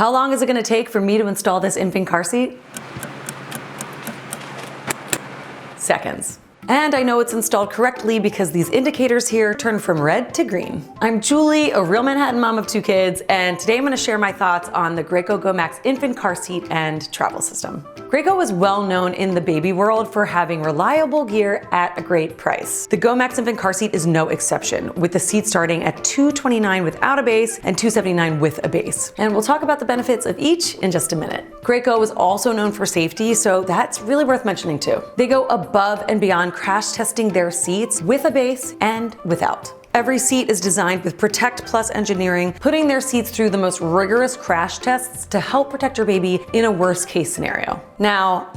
How long is it gonna take for me to install this infant car seat? Seconds. And I know it's installed correctly because these indicators here turn from red to green. I'm Julie, a real Manhattan mom of 2 kids, and today I'm gonna share my thoughts on the Graco GoMax infant car seat and travel system. Graco is well known in the baby world for having reliable gear at a great price. The GoMax infant car seat is no exception, with the seat starting at $229 without a base and $279 with a base. And we'll talk about the benefits of each in just a minute. Graco is also known for safety, so that's really worth mentioning too. They go above and beyond crash testing their seats with a base and without. Every seat is designed with Protect Plus engineering, putting their seats through the most rigorous crash tests to help protect your baby in a worst case scenario. Now,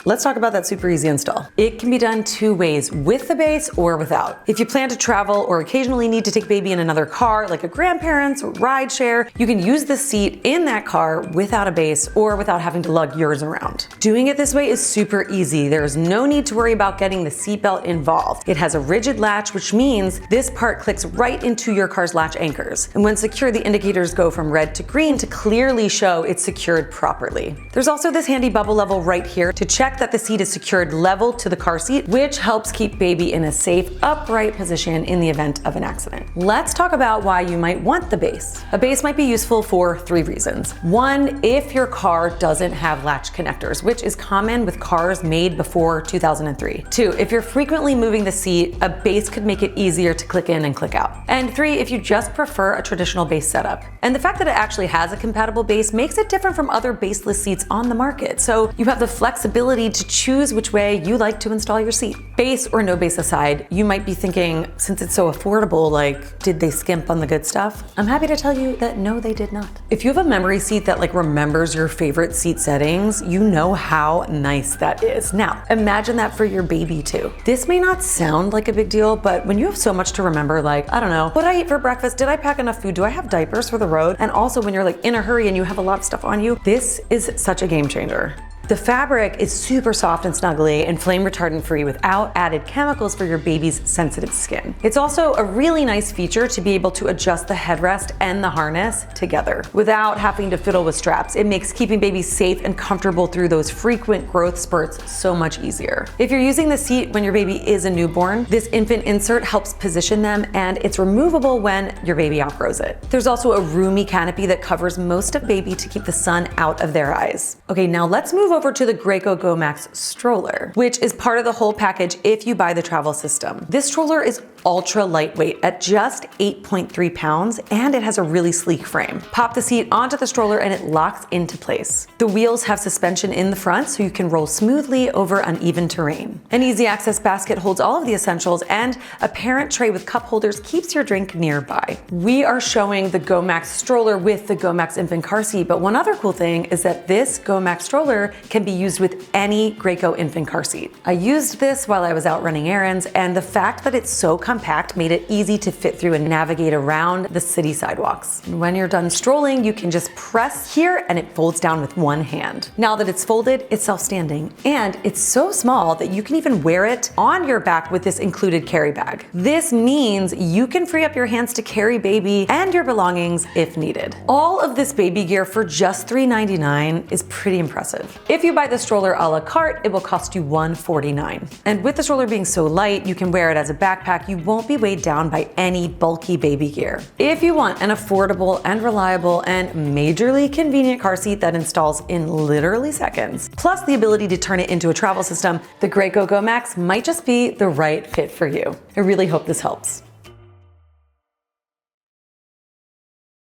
let's talk about that super easy install. It can be done 2 ways, with the base or without. If you plan to travel or occasionally need to take baby in another car, like a grandparent's or ride share, you can use the seat in that car without a base or without having to lug yours around. Doing it this way is super easy. There is no need to worry about getting the seatbelt involved. It has a rigid latch, which means this part clicks right into your car's latch anchors. And when secured, the indicators go from red to green to clearly show it's secured properly. There's also this handy bubble level right here to check that the seat is secured level to the car seat, which helps keep baby in a safe, upright position in the event of an accident. Let's talk about why you might want the base. A base might be useful for 3 reasons. 1, if your car doesn't have latch connectors, which is common with cars made before 2003. 2, if you're frequently moving the seat, a base could make it easier to click in and click out. And 3, if you just prefer a traditional base setup. And the fact that it actually has a compatible base makes it different from other baseless seats on the market, so you have the flexibility to choose which way you like to install your seat. Base or no base aside, you might be thinking, since it's so affordable, like, did they skimp on the good stuff? I'm happy to tell you that no, they did not. If you have a memory seat that remembers your favorite seat settings, you know how nice that is. Now, imagine that for your baby too. This may not sound like a big deal, but when you have so much to remember, I don't know, what did I eat for breakfast? Did I pack enough food? Do I have diapers for the road? And also when you're in a hurry and you have a lot of stuff on you, this is such a game changer. The fabric is super soft and snuggly and flame retardant free without added chemicals for your baby's sensitive skin. It's also a really nice feature to be able to adjust the headrest and the harness together without having to fiddle with straps. It makes keeping babies safe and comfortable through those frequent growth spurts so much easier. If you're using the seat when your baby is a newborn, this infant insert helps position them, and it's removable when your baby outgrows it. There's also a roomy canopy that covers most of baby to keep the sun out of their eyes. Okay, now let's move over to the Graco GoMax stroller, which is part of the whole package if you buy the travel system. This stroller is ultra lightweight at just 8.3 pounds, and it has a really sleek frame. Pop the seat onto the stroller and it locks into place. The wheels have suspension in the front so you can roll smoothly over uneven terrain. An easy access basket holds all of the essentials, and a parent tray with cup holders keeps your drink nearby. We are showing the GoMax stroller with the GoMax infant car seat, but one other cool thing is that this GoMax stroller can be used with any Graco infant car seat. I used this while I was out running errands, and the fact that it's so compact made it easy to fit through and navigate around the city sidewalks. And when you're done strolling, you can just press here and it folds down with one hand. Now that it's folded, it's self-standing, and it's so small that you can even wear it on your back with this included carry bag. This means you can free up your hands to carry baby and your belongings if needed. All of this baby gear for just $399 is pretty impressive. If you buy the stroller a la carte, it will cost you $149. And with the stroller being so light, you can wear it as a backpack. You won't be weighed down by any bulky baby gear. If you want an affordable and reliable and majorly convenient car seat that installs in literally seconds, plus the ability to turn it into a travel system, the Graco GoMax might just be the right fit for you. I really hope this helps.